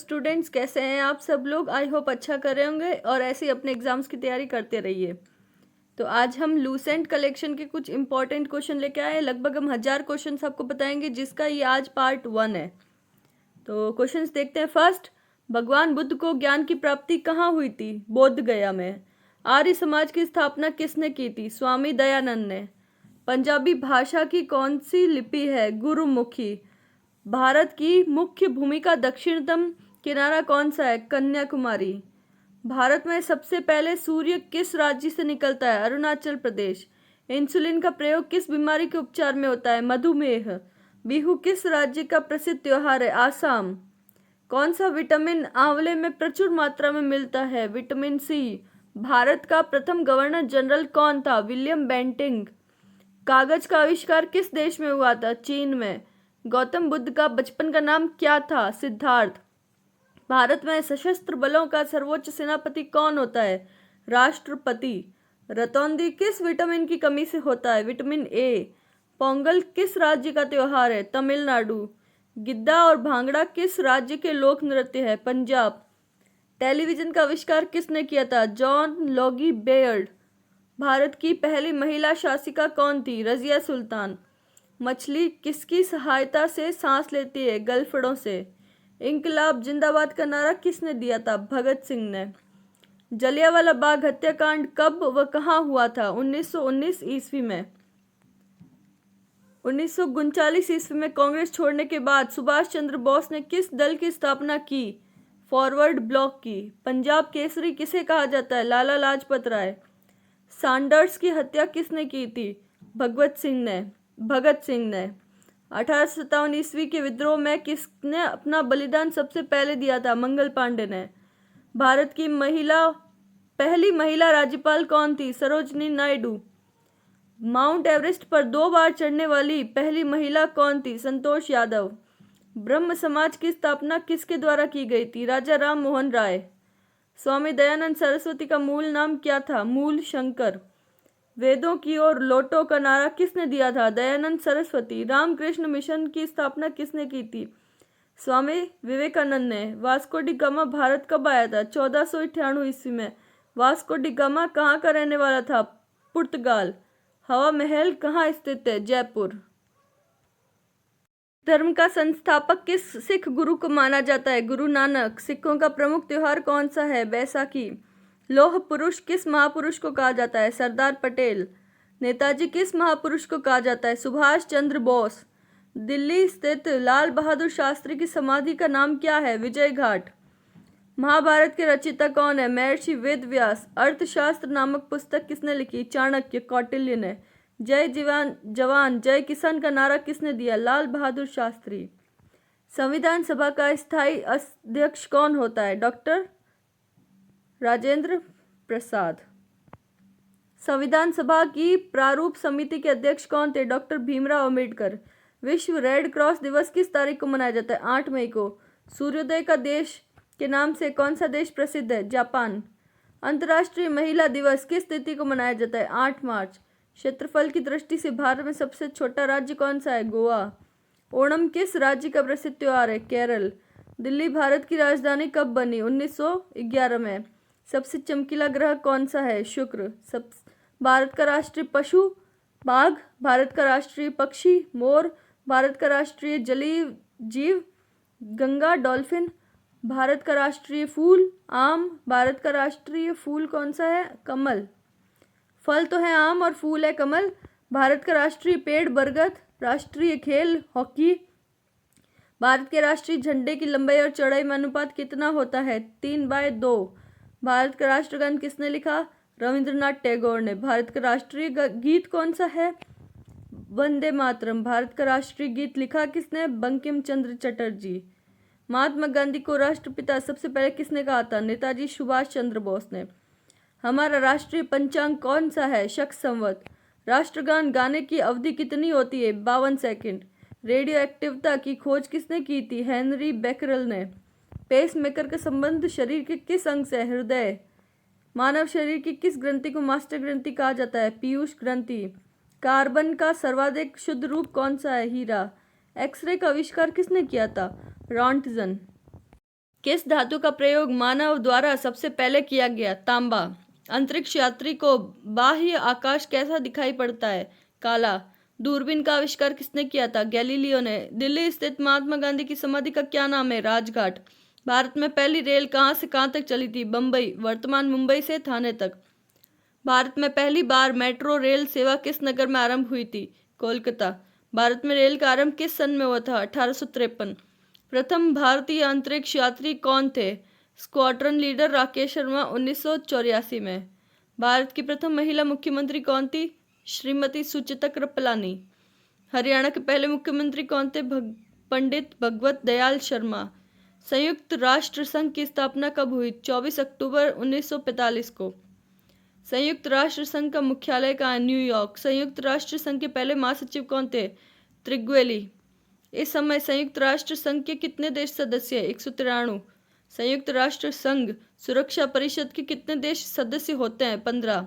Students, कैसे हैं आप सब लोग। आई होप अच्छा कर रहे होंगे और ऐसे ही अपने एग्जाम्स की तैयारी करते रहिए। तो आज हम लूसेंट कलेक्शन के कुछ इंपॉर्टेंट क्वेश्चन लेके आए हैं। लगभग हम 1000 क्वेश्चन आपको बताएंगे, जिसका ये आज पार्ट 1 है। तो क्वेश्चंस देखते हैं। फर्स्ट, भगवान बुद्ध को ज्ञान की प्राप्ति कहाँ हुई थी? बोध गया में। आर्य समाज की स्थापना किसने की थी? स्वामी दयानंद ने। पंजाबी भाषा की कौन सी लिपि है? गुरुमुखी। भारत की मुख्य भूमि का दक्षिणतम किनारा कौन सा है? कन्याकुमारी। भारत में सबसे पहले सूर्य किस राज्य से निकलता है? अरुणाचल प्रदेश। इंसुलिन का प्रयोग किस बीमारी के उपचार में होता है? मधुमेह। बिहू किस राज्य का प्रसिद्ध त्योहार है? आसाम। कौन सा विटामिन आंवले में प्रचुर मात्रा में मिलता है? Vitamin C. भारत का प्रथम गवर्नर जनरल कौन था? William Bentinck. कागज का आविष्कार किस देश में हुआ था? चीन में। गौतम बुद्ध का बचपन का नाम क्या था? सिद्धार्थ। भारत में सशस्त्र बलों का सर्वोच्च सेनापति कौन होता है? राष्ट्रपति। रतौंधी किस विटामिन की कमी से होता है? Vitamin A. पोंगल किस राज्य का त्योहार है? तमिलनाडु। गिद्दा और भांगड़ा किस राज्य के लोक नृत्य है? पंजाब। टेलीविजन का आविष्कार किसने किया था? जॉन लॉगी बेयर्ड। भारत की पहली महिला शासिका कौन थी? रजिया सुल्तान। मछली किसकी सहायता से सांस लेती है? गलफड़ों से। इंकलाब जिंदाबाद का नारा किसने दिया था? भगत सिंह ने। जलियांवाला बाग हत्याकांड कब व कहाँ हुआ था? 1919 ईस्वी में। 1939 ईस्वी में कांग्रेस छोड़ने के बाद सुभाष चंद्र बोस ने किस दल की स्थापना की? फॉरवर्ड ब्लॉक की। पंजाब केसरी किसे कहा जाता है? लाला लाजपत राय। सैंडर्स की हत्या किसने की थी? भगत सिंह ने। 1857 ईस्वी के विद्रोह में किसने अपना बलिदान सबसे पहले दिया था? मंगल पांडे ने। भारत की पहली महिला राज्यपाल कौन थी? सरोजनी नायडू। माउंट एवरेस्ट पर 2 बार चढ़ने वाली पहली महिला कौन थी? संतोष यादव। ब्रह्म समाज की स्थापना किसके द्वारा की गई थी? राजा राम मोहन राय। स्वामी दयानंद सरस्वती का मूल नाम क्या था? मूल शंकर। वेदों की ओर लौटो का नारा किसने दिया था? दयानंद सरस्वती। रामकृष्ण मिशन की स्थापना किसने की थी? स्वामी विवेकानंद ने। वास्को डी गामा भारत कब आया था? 1498 ईस्वी में। वास्को डी गामा कहाँ का रहने वाला था? पुर्तगाल। हवा महल कहाँ स्थित है? जयपुर। धर्म का संस्थापक किस सिख गुरु को माना जाता है? गुरु नानक। सिखों का प्रमुख त्योहार कौन सा है? बैसाखी। लौह पुरुष किस महापुरुष को कहा जाता है? सरदार पटेल। नेताजी किस महापुरुष को कहा जाता है? सुभाष चंद्र बोस। दिल्ली स्थित लाल बहादुर शास्त्री की समाधि का नाम क्या है? विजय घाट। महाभारत के रचयिता कौन है? महर्षि वेद व्यास। अर्थशास्त्र नामक पुस्तक किसने लिखी? चाणक्य, कौटिल्य ने। जय जवान जय किसान का नारा किसने दिया? लाल बहादुर शास्त्री। संविधान सभा का स्थायी अध्यक्ष कौन होता है? डॉक्टर राजेंद्र प्रसाद। संविधान सभा की प्रारूप समिति के अध्यक्ष कौन थे? डॉक्टर भीमराव अंबेडकर। विश्व रेड क्रॉस दिवस किस तारीख को मनाया जाता है? 8 मई को। सूर्योदय का देश के नाम से कौन सा देश प्रसिद्ध है? जापान। अंतर्राष्ट्रीय महिला दिवस किस तिथि को मनाया जाता है? 8 मार्च। क्षेत्रफल की दृष्टि से भारत में सबसे छोटा राज्य कौन सा है? गोवा। ओणम किस राज्य का प्रसिद्ध त्योहार है? केरल। दिल्ली भारत की राजधानी कब बनी? 1911 में। सबसे चमकीला ग्रह कौन सा है? शुक्र। भारत का राष्ट्रीय पशु? बाघ। भारत का राष्ट्रीय पक्षी? मोर। भारत का राष्ट्रीय जलीय जीव? गंगा डॉल्फिन। भारत का राष्ट्रीय फूल? आम। भारत का राष्ट्रीय फूल कौन सा है? कमल। फल तो है आम और फूल है कमल। भारत का राष्ट्रीय पेड़? बरगद। राष्ट्रीय खेल? हॉकी। भारत के राष्ट्रीय झंडे की लंबाई और चौड़ाई में अनुपात कितना होता है? 3/2। भारत का राष्ट्रगान किसने लिखा? रविंद्रनाथ टैगोर ने। भारत का राष्ट्रीय गीत कौन सा है? वंदे मातरम। भारत का राष्ट्रीय गीत लिखा किसने? बंकिम चंद्र चटर्जी। महात्मा गांधी को राष्ट्रपिता सबसे पहले किसने कहा था? नेताजी सुभाष चंद्र बोस ने। हमारा राष्ट्रीय पंचांग कौन सा है? शक संवत। राष्ट्रगान गाने की अवधि कितनी होती है? 52 सेकंड। रेडियो एक्टिवता की खोज किसने की थी? हेनरी बेकरल ने। पेस मेकर का संबंध शरीर के किस अंग से? हृदय। मानव शरीर की किस ग्रंथि को मास्टर ग्रंथि कहा जाता है? पीयूष ग्रंथि। कार्बन का सर्वाधिक शुद्ध रूप कौन सा है? हीरा। एक्सरे का आविष्कार किसने किया था? रॉन्टजन। किस धातु का प्रयोग मानव द्वारा सबसे पहले किया गया? तांबा। अंतरिक्ष यात्री को बाह्य आकाश कैसा दिखाई पड़ता है? काला। दूरबीन का आविष्कार किसने किया था? गैलीलियो ने। दिल्ली स्थित महात्मा गांधी की समाधि का क्या नाम है? राजघाट। भारत में पहली रेल कहाँ से कहाँ तक चली थी? बम्बई, वर्तमान मुंबई से थाने तक। भारत में पहली बार मेट्रो रेल सेवा किस नगर में आरंभ हुई थी? कोलकाता। भारत में रेल का आरंभ किस सन में हुआ था? 1853। प्रथम भारतीय अंतरिक्ष यात्री कौन थे? स्क्वाड्रन लीडर राकेश शर्मा 1984 में। भारत की प्रथम महिला मुख्यमंत्री कौन थी? श्रीमती सुचिता कृपलानी। हरियाणा के पहले मुख्यमंत्री कौन थे? पंडित भगवत दयाल शर्मा। संयुक्त राष्ट्र संघ की स्थापना कब हुई? 24 अक्टूबर 1945 को। संयुक्त राष्ट्र संघ का मुख्यालय कहाँ है? न्यूयॉर्क। संयुक्त राष्ट्र संघ के पहले महासचिव कौन थे? त्रिग्वेली। इस समय संयुक्त राष्ट्र संघ के कितने देश सदस्य हैं? 193। संयुक्त राष्ट्र संघ सुरक्षा परिषद के कितने देश सदस्य होते हैं? 15।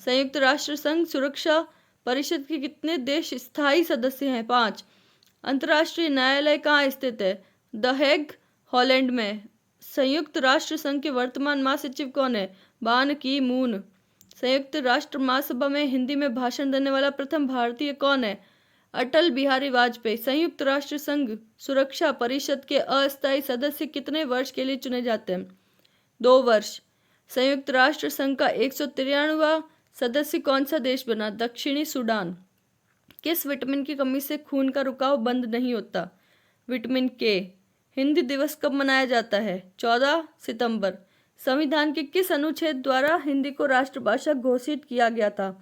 संयुक्त राष्ट्र संघ सुरक्षा परिषद के कितने देश स्थायी सदस्य हैं? 5। अंतर्राष्ट्रीय न्यायालय कहाँ स्थित है? द हेग, हॉलैंड में। संयुक्त राष्ट्र संघ के वर्तमान महासचिव कौन है? बान की मून। संयुक्त राष्ट्र महासभा में हिंदी में भाषण देने वाला प्रथम भारतीय कौन है? अटल बिहारी वाजपेयी। संयुक्त राष्ट्र संघ सुरक्षा परिषद के अस्थायी सदस्य कितने वर्ष के लिए चुने जाते हैं? 2 वर्ष। संयुक्त राष्ट्र संघ का 193वां सदस्य कौन सा देश बना? दक्षिणी सूडान। किस विटामिन की कमी से खून का रुकाव बंद नहीं होता? विटामिन के। हिंदी दिवस कब मनाया जाता है? 14 सितंबर। संविधान के किस अनुच्छेद द्वारा हिंदी को राष्ट्रभाषा घोषित किया गया था?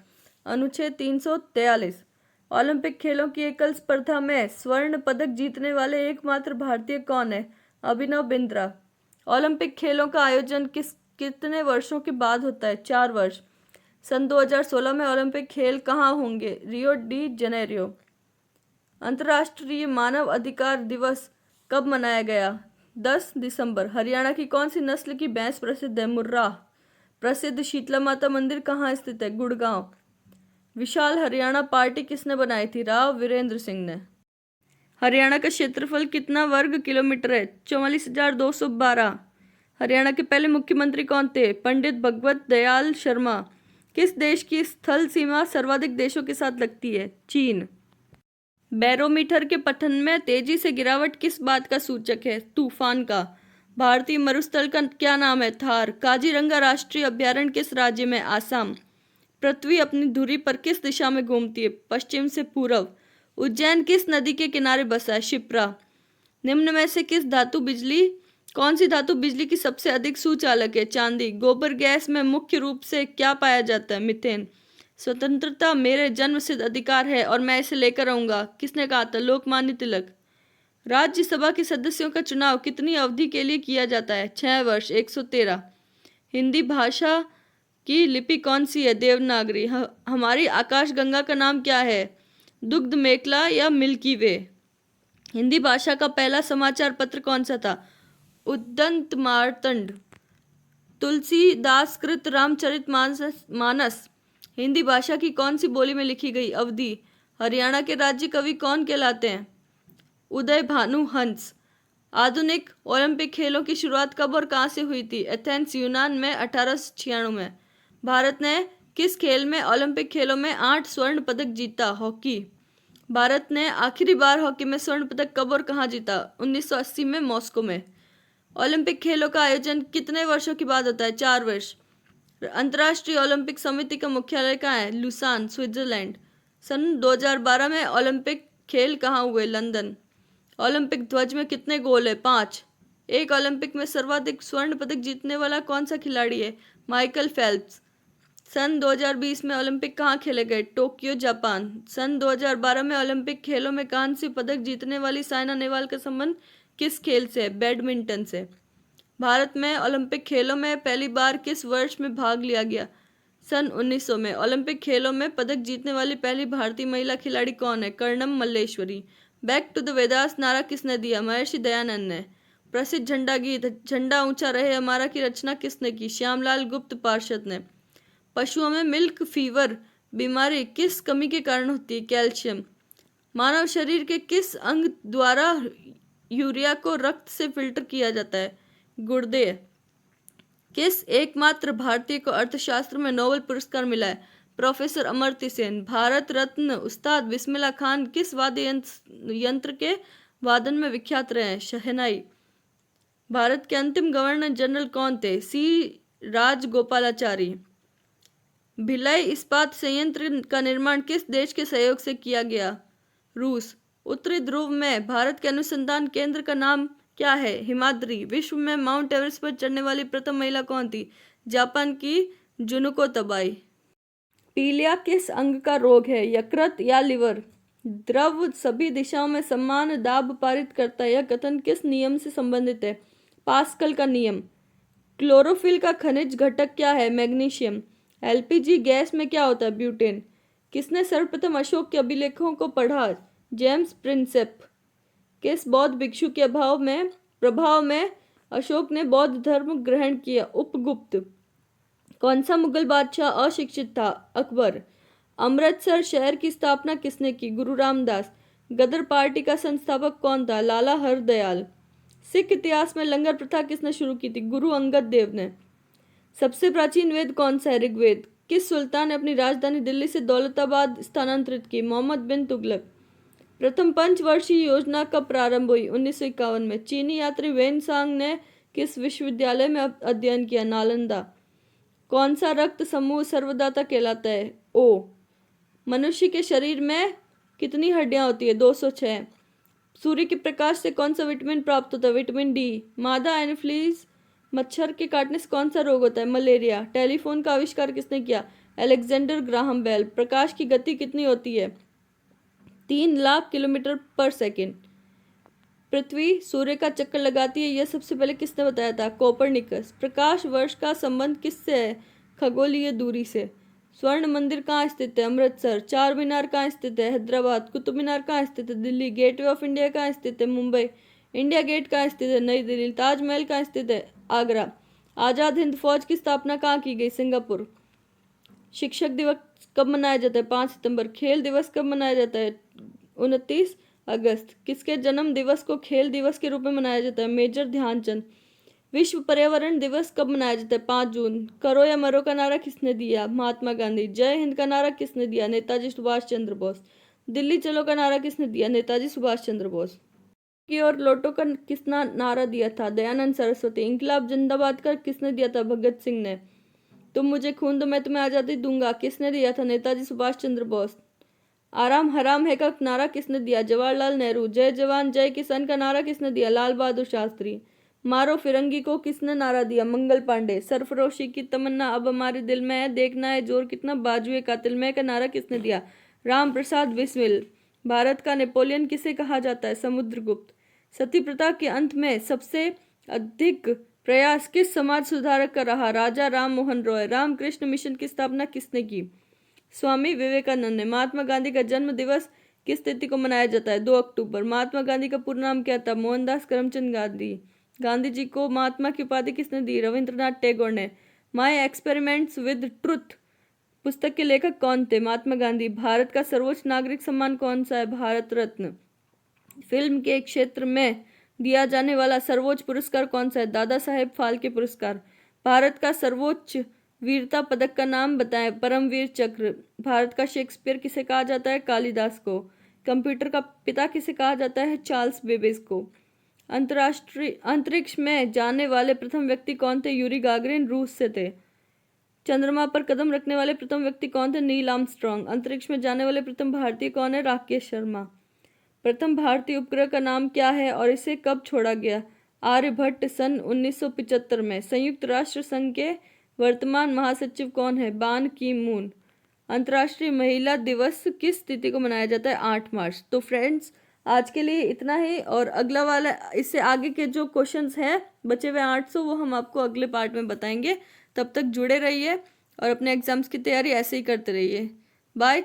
अनुच्छेद 343। ओलंपिक खेलों की एकल स्पर्धा में स्वर्ण पदक जीतने वाले एकमात्र भारतीय कौन है? अभिनव बिंद्रा। ओलंपिक खेलों का आयोजन कितने वर्षों के बाद होता है? 4 वर्ष। सन 2016 में ओलंपिक खेल कहाँ होंगे? Rio de Janeiro. अंतर्राष्ट्रीय मानव अधिकार दिवस कब मनाया गया? 10 दिसंबर। हरियाणा की कौन सी नस्ल की भैंस प्रसिद्ध है? मुर्राह। प्रसिद्ध शीतला माता मंदिर कहाँ स्थित है? गुड़गांव। विशाल हरियाणा पार्टी किसने बनाई थी? राव वीरेंद्र सिंह ने। हरियाणा का क्षेत्रफल कितना वर्ग किलोमीटर है? 44,212। हरियाणा के पहले मुख्यमंत्री कौन थे? पंडित भगवत दयाल शर्मा। किस देश की स्थल सीमा सर्वाधिक देशों के साथ लगती है? चीन। बैरोमीटर के पठन में तेजी से गिरावट किस बात का सूचक है? तूफान का। भारतीय मरुस्थल का क्या नाम है? थार। काजीरंगा राष्ट्रीय अभ्यारण्य किस राज्य में? आसाम। पृथ्वी अपनी धुरी पर किस दिशा में घूमती है? पश्चिम से पूर्व। उज्जैन किस नदी के किनारे बसा है? शिप्रा। निम्न में से कौन सी धातु बिजली की सबसे अधिक सुचालक है? चांदी। गोबर गैस में मुख्य रूप से क्या पाया जाता है? मीथेन। स्वतंत्रता मेरे जन्मसिद्ध अधिकार है और मैं इसे लेकर रहूंगा, किसने कहा था? लोकमान्य तिलक। राज्यसभा के सदस्यों का चुनाव कितनी अवधि के लिए किया जाता है? 6 वर्ष। 113। हिंदी भाषा की लिपि कौन सी है? देवनागरी। हमारी आकाशगंगा का नाम क्या है? दुग्ध मेखला या मिल्की वे। हिंदी भाषा का पहला समाचार पत्र कौन सा था? उद्दंत मार्तंड। तुलसीदास कृत रामचरित मानस हिंदी भाषा की कौन सी बोली में लिखी गई? अवधी। हरियाणा के राज्य कवि कौन कहलाते हैं? उदय भानु हंस। आधुनिक ओलंपिक खेलों की शुरुआत कब और कहाँ से हुई थी? एथेंस, यूनान में 1896 में। भारत ने किस खेल में ओलंपिक खेलों में 8 स्वर्ण पदक जीता? हॉकी। भारत ने आखिरी बार हॉकी में स्वर्ण पदक कब और कहाँ जीता? 1980 में मॉस्को में। ओलंपिक खेलों का आयोजन कितने वर्षों के बाद होता है? 4 वर्ष। अंतर्राष्ट्रीय ओलंपिक समिति का मुख्यालय कहाँ है? Lausanne, Switzerland. सन 2012 में ओलंपिक खेल कहाँ हुए? लंदन। ओलंपिक ध्वज में कितने गोल है? 5। एक ओलंपिक में सर्वाधिक स्वर्ण पदक जीतने वाला कौन सा खिलाड़ी है? Michael Phelps. सन 2020 में ओलंपिक कहाँ खेले गए? Tokyo, Japan. सन 2012 में ओलंपिक खेलों में कांस्य पदक जीतने वाली साइना नेहवाल का संबंध किस खेल से है? बैडमिंटन से। भारत में ओलंपिक खेलों में पहली बार किस वर्ष में भाग लिया गया? सन 1900 में। ओलंपिक खेलों में पदक जीतने वाली पहली भारतीय महिला खिलाड़ी कौन है? Karnam Malleswari. Back to the Vedas नारा किसने दिया? महर्षि दयानंद ने। प्रसिद्ध झंडा गीत झंडा ऊंचा रहे हमारा की रचना किसने की? श्यामलाल गुप्त पार्षद ने। पशुओं में मिल्क फीवर बीमारी किस कमी के कारण होती है? कैल्शियम। मानव शरीर के किस अंग द्वारा यूरिया को रक्त से फिल्टर किया जाता है? गुर्दे। किस एकमात्र भारतीय को अर्थशास्त्र में नोबेल पुरस्कार मिला है? प्रोफेसर अमर्त्य सेन। भारत रत्न उस्ताद बिस्मिल्लाह खान किस वाद्य यंत्र के वादन में विख्यात रहे हैं? शहनाई। भारत के अंतिम गवर्नर जनरल कौन थे? सी राजगोपालाचारी। भिलाई इस्पात संयंत्र का निर्माण किस देश के सहयोग से किया गया? रूस। उत्तरी ध्रुव में भारत के अनुसंधान केंद्र का नाम क्या है? हिमाद्री। विश्व में माउंट एवरेस्ट पर चढ़ने वाली प्रथम महिला कौन थी? जापान की जुनुको तबाई। पीलिया किस अंग का रोग है? यकृत या लिवर? द्रव सभी दिशाओं में समान दाब पारित करता है, यह कथन किस नियम से संबंधित है? पास्कल का नियम। क्लोरोफिल का खनिज घटक क्या है? मैग्नीशियम। एलपीजी गैस में क्या होता है? ब्यूटेन। किसने सर्वप्रथम अशोक के अभिलेखों को पढ़ा? James Prinsep. किस बौद्ध भिक्षु के प्रभाव में अशोक ने बौद्ध धर्म ग्रहण किया? उपगुप्त। कौन सा मुगल बादशाह अशिक्षित था? अकबर। अमृतसर शहर की स्थापना किसने की? गुरु रामदास। गदर पार्टी का संस्थापक कौन था? लाला हरदयाल। सिख इतिहास में लंगर प्रथा किसने शुरू की थी? गुरु अंगद देव ने। सबसे प्राचीन वेद कौन सा है? ऋग्वेद। किस सुल्तान ने अपनी राजधानी दिल्ली से दौलताबाद स्थानांतरित की? मोहम्मद बिन तुगलक। प्रथम पंचवर्षीय योजना कब प्रारंभ हुई? 1951 में। चीनी यात्री वेन सांग ने किस विश्वविद्यालय में अध्ययन किया? नालंदा। कौन सा रक्त समूह सर्वदाता कहलाता है? ओ। मनुष्य के शरीर में कितनी हड्डियां होती है? 206। सूर्य के प्रकाश से कौन सा विटामिन प्राप्त होता है? Vitamin D. मादा एनोफिलीज मच्छर के काटने से कौन सा रोग होता है? मलेरिया। टेलीफोन का आविष्कार किसने किया? Alexander Graham bell. प्रकाश की गति कितनी होती है? 3 लाख किलोमीटर पर सेकेंड। पृथ्वी सूर्य का चक्कर लगाती है, यह सबसे पहले किसने बताया था? कोपरनिकस। प्रकाश वर्ष का संबंध किससे है? खगोलीय दूरी से। स्वर्ण मंदिर कहाँ स्थित है? अमृतसर। चार मीनार कहाँ स्थित है? हैदराबाद। कुतुब मीनार कहाँ स्थित है? दिल्ली। गेटवे ऑफ इंडिया कहाँ स्थित है? मुंबई। इंडिया गेट कहाँ स्थित है? नई दिल्ली। ताजमहल कहाँ स्थित है? आगरा। आजाद हिंद फौज की स्थापना कहाँ की गई? सिंगापुर। शिक्षक दिवस कब मनाया जाता है? 5 सितंबर। खेल दिवस कब मनाया जाता है? 29 अगस्त। किसके जन्म दिवस को खेल दिवस के रूप में मनाया जाता है? मेजर ध्यानचंद। विश्व पर्यावरण दिवस कब मनाया जाता है? 5 जून। करो या मरो का नारा किसने दिया? महात्मा गांधी। जय हिंद का नारा किसने दिया? नेताजी सुभाष चंद्र बोस। दिल्ली चलो का नारा किसने दिया? नेताजी सुभाष चंद्र बोस। की और लोटो का किसने नारा दिया था? दयानंद सरस्वती। इंकलाब जिंदाबाद का किसने दिया था? भगत सिंह ने। तुम मुझे खून दो मैं तुम्हें आजादी दूंगा किसने दिया था? नेताजी सुभाष चंद्र बोस। आराम हराम है का नारा किसने दिया? जवाहरलाल नेहरू। जय जवान जय किसान का नारा किसने दिया? लाल बहादुर शास्त्री। मारो फिरंगी को किसने नारा दिया? मंगल पांडे। सरफरोशी की तमन्ना अब हमारे दिल में है, देखना है जोर कितना बाजुए कातिल में का नारा किसने दिया? राम प्रसाद बिस्मिल। भारत का नेपोलियन किसे कहा जाता है? समुद्रगुप्त। सती प्रथा के अंत में सबसे अधिक प्रयास किस समाज सुधारक का रहा? राजा राम मोहन रॉय। रामकृष्ण मिशन की स्थापना किसने की? स्वामी विवेकानंद ने। महात्मा गांधी का जन्म दिवस किस तिथि को मनाया जाता है? 2 अक्टूबर। महात्मा गांधी का पूर्ण नाम क्या था? मोहनदास करमचंद गांधी। गांधी जी को महात्मा की उपाधि किसने दी? रविंद्रनाथ टैगोर ने। माय एक्सपेरिमेंट्स विद ट्रुथ पुस्तक के लेखक कौन थे? महात्मा गांधी। भारत का सर्वोच्च नागरिक सम्मान कौन सा है? भारत रत्न। फिल्म के क्षेत्र में दिया जाने वाला सर्वोच्च पुरस्कार कौन सा है? दादा साहेब फाल्के पुरस्कार। भारत का सर्वोच्च वीरता पदक का नाम बताएं? परमवीर चक्र। भारत का शेक्सपियर किसे कहा जाता है? कालिदास को। कंप्यूटर का पिता किसे कहा जाता है? चार्ल्स बेबेज को। अंतर्राष्ट्रीय अंतरिक्ष में जाने वाले प्रथम व्यक्ति कौन थे? यूरी गागरिन रूस से थे। चंद्रमा पर कदम रखने वाले प्रथम व्यक्ति कौन थे? Neil Armstrong. अंतरिक्ष में जाने वाले प्रथम भारतीय कौन है? राकेश शर्मा। प्रथम भारतीय उपग्रह का नाम क्या है और इसे कब छोड़ा गया? आर्यभट्ट सन 1975 में। संयुक्त राष्ट्र संघ के वर्तमान महासचिव कौन है? बान की मून। अंतर्राष्ट्रीय महिला दिवस किस तिथि को मनाया जाता है? 8 मार्च। तो फ्रेंड्स आज के लिए इतना ही, और अगला वाला इससे आगे के जो क्वेश्चंस हैं बचे हुए 800 वो हम आपको अगले पार्ट में बताएंगे। तब तक जुड़े रहिए और अपने एग्जाम्स की तैयारी ऐसे ही करते रहिए। बाय।